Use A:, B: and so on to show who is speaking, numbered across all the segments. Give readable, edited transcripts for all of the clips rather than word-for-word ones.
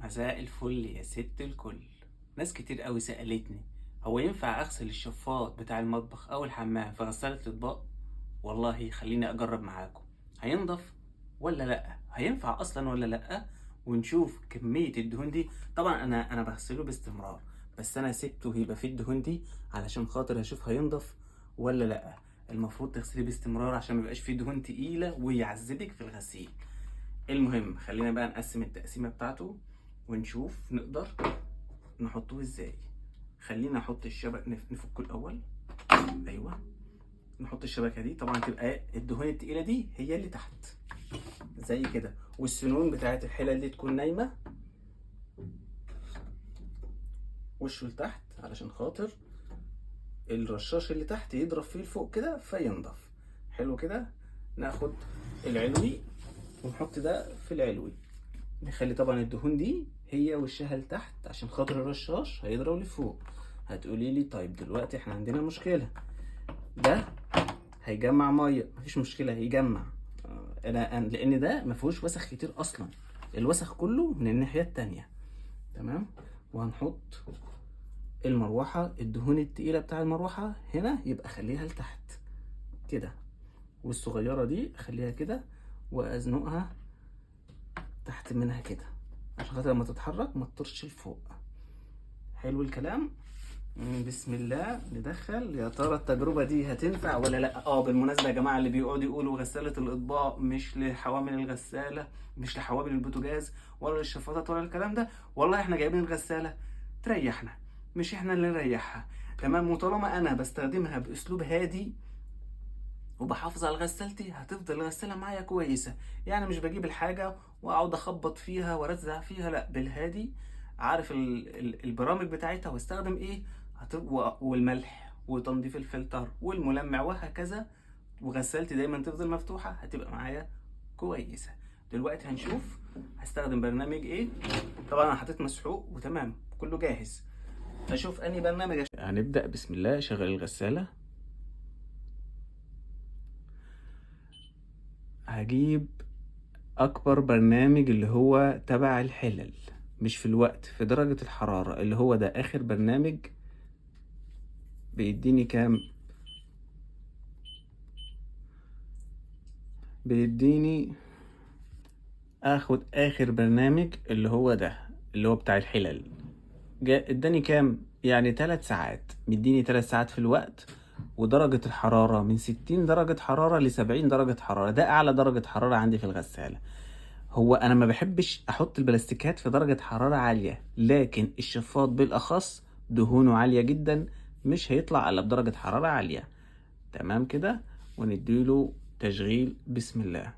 A: مساء الفل يا ست الكل. ناس كتير قوي سألتني، هو ينفع اغسل الشفاط بتاع المطبخ او الحمام في غسالة الاطباق؟ والله خليني اجرب معاكم. هينضف ولا لا؟ هينفع اصلا ولا لا؟ ونشوف كمية الدهون دي. طبعا انا بغسله باستمرار، بس انا سبته يبقى فيه الدهون دي علشان خاطر اشوف هينضف ولا لا. المفروض تغسليه باستمرار عشان ميبقاش فيه دهون تقيلة ويعذبك في الغسيل. المهم خلينا بقى نقسم التقسيمة بتاعته ونشوف نقدر نحطوه ازاي. خلينا نحط الشبكة، نفكه الأول. أيوة، نحط الشبكة دي. طبعا تبقى الدهون التقيلة دي هي اللي تحت زي كده، والسنون بتاعت الحلل دي تكون نايمة وشه لتحت علشان خاطر الرشاش اللي تحت يضرب فيه لفوق كده فينضف. حلو كده. ناخد العلوي ونحط ده في العلوي، نخلي طبعا الدهون دي هي وشها لتحت عشان خاطر الرشاش هيضرب لفوق. هتقولي لي طيب دلوقتي احنا عندنا مشكلة، ده هيجمع ميه. مفيش مشكلة هيجمع، لان ده مفيهوش وسخ كتير اصلا، الوسخ كله من الناحية التانية. تمام. وهنحط المروحة، الدهون التقيلة بتاع المروحة هنا يبقى خليها لتحت كده، والصغيرة دي خليها كده وازنقها تحت منها كده عشان خاطر لما تتحرك ما تطرش لفوق. حلو الكلام. بسم الله ندخل. يا ترى التجربة دي هتنفع ولا لا؟ بالمناسبة يا جماعة، اللي بيقعدوا يقولوا غسالة الأطباق مش لحوامل الغسالة، مش لحوامل البوتاجاز ولا للشفاطات ولا الكلام ده، والله احنا جايبين الغسالة تريحنا، مش احنا اللي نريحها. تمام. وطالما انا بستخدمها باسلوب هادي وبحافظ على غسالتي، هتفضل الغسالة معايا كويسة. يعني مش بجيب الحاجة واقعد اخبط فيها وارزع فيها، لا، بالهادي. عارف البرامج بتاعتها واستخدم ايه، والملح وتنظيف الفلتر والملمع وهكذا، وغسالتي دايما تفضل مفتوحة، هتبقى معايا كويسة. دلوقتي هنشوف هستخدم برنامج ايه. طبعا انا حطيت مسحوق وتمام كله جاهز. اشوف اني برنامج هنبدأ. بسم الله. شغل الغسالة. هجيب اكبر برنامج اللي هو تبع الحلل، مش في الوقت، في درجة الحرارة، اللي هو ده اخر برنامج. بيديني كام؟ بيديني اخد اخر برنامج اللي هو ده، اللي هو بتاع الحلل. اداني كام؟ يعني 3 ساعات. مديني 3 ساعات في الوقت، ودرجة الحرارة من 60 درجة حرارة ل70 درجة حرارة. ده اعلى درجة حرارة عندي في الغسالة. هو انا ما بحبش احط البلاستيكات في درجة حرارة عالية، لكن الشفاط بالاخص دهونه عالية جدا، مش هيطلع الا بدرجة حرارة عالية. تمام كده. ونديله تشغيل. بسم الله.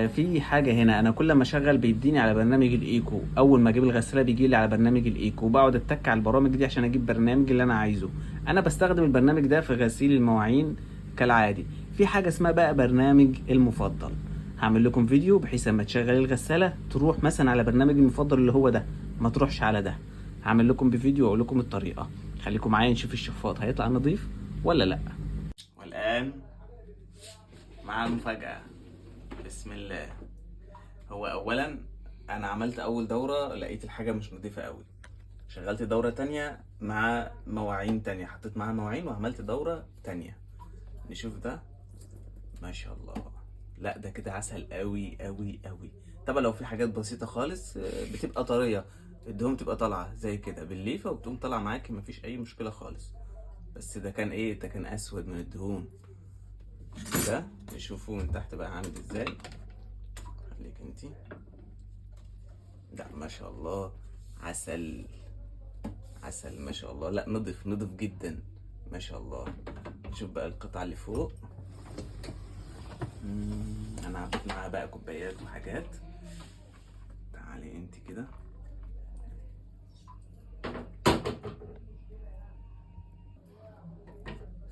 A: في حاجة هنا، انا كل ما اشغل بيديني على برنامج الايكو. اول ما اجيب الغسالة بيجي لي على برنامج الايكو، وبقعد اتك على البرامج دي عشان اجيب برنامج اللي انا عايزه. انا بستخدم البرنامج ده في غسيل المواعين كالعادي. في حاجة اسمها بقى برنامج المفضل. هعمل لكم فيديو بحيث لما تشغل الغسالة تروح مثلا على برنامج المفضل اللي هو ده، ما تروحش على ده. هعمل لكم بفيديو واقول لكم الطريقة. خليكم معايا نشوف الشفاط هيطلع نظيف ولا لا. والآن مع المفاجأة. بسم الله. هو اولا انا عملت اول دورة لقيت الحاجة مش نظيفة قوي، شغلت دورة تانية مع مواعين تانية، حطيت معاها مواعين وعملت دورة تانية. نشوف ده. ما شاء الله. لا ده كده عسل قوي قوي قوي. طبعا لو في حاجات بسيطة خالص بتبقى طرية، الدهون بتبقى طالعة زي كده بالليفة وبتقوم طالعة معاكي، مفيش اي مشكلة خالص. بس ده كان ايه؟ ده كان اسود من الدهون. ده نشوفه من تحت بقى عامل ازاي. خليك انتي. لا ما شاء الله، عسل عسل ما شاء الله. لا نضف نضف جدا ما شاء الله. شوف بقى القطعة اللي فوق. انا عبيت معاها بقى كوبايات وحاجات. تعالي انت كده.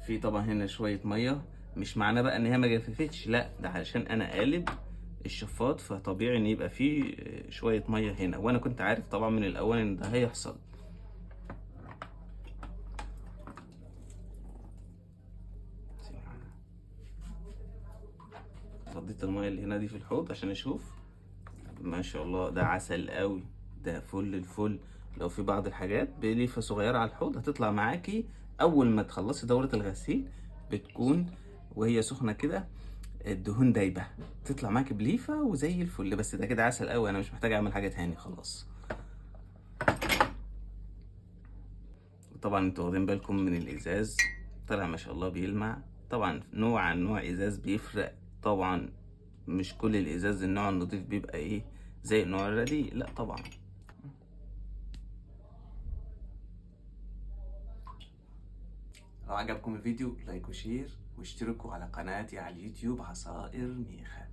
A: في طبعا هنا شوية مية، مش معناه بقى ان هي ما جففتش، لا ده علشان انا قالب الشفاط، فطبيعي ان يبقى فيه شوية مية هنا، وانا كنت عارف طبعا من الاول ان ده هيحصل. فضيت المية اللي هنا دي في الحوض عشان اشوف. ما شاء الله ده عسل قوي
B: ده فل الفل. لو في بعض الحاجات بليفة صغيرة على الحوض هتطلع معاكي أول ما تخلصي دورة الغسيل، بتكون وهي سخنة كده الدهون دايبة، تطلع معاكي بليفة وزي الفل. بس ده كده عسل قوي، أنا مش محتاج أعمل حاجة تاني خلاص. طبعا انتوا واخدين بالكم من الإزاز، طلع ما شاء الله بيلمع. طبعا نوع عن نوع إزاز بيفرق طبعا، مش كل الإزاز النوع النضيف بيبقى إيه زي النوع الرديء، لأ طبعا. لو عجبكم الفيديو لايك وشير واشتركوا على قناتي على اليوتيوب عصائر ميخا.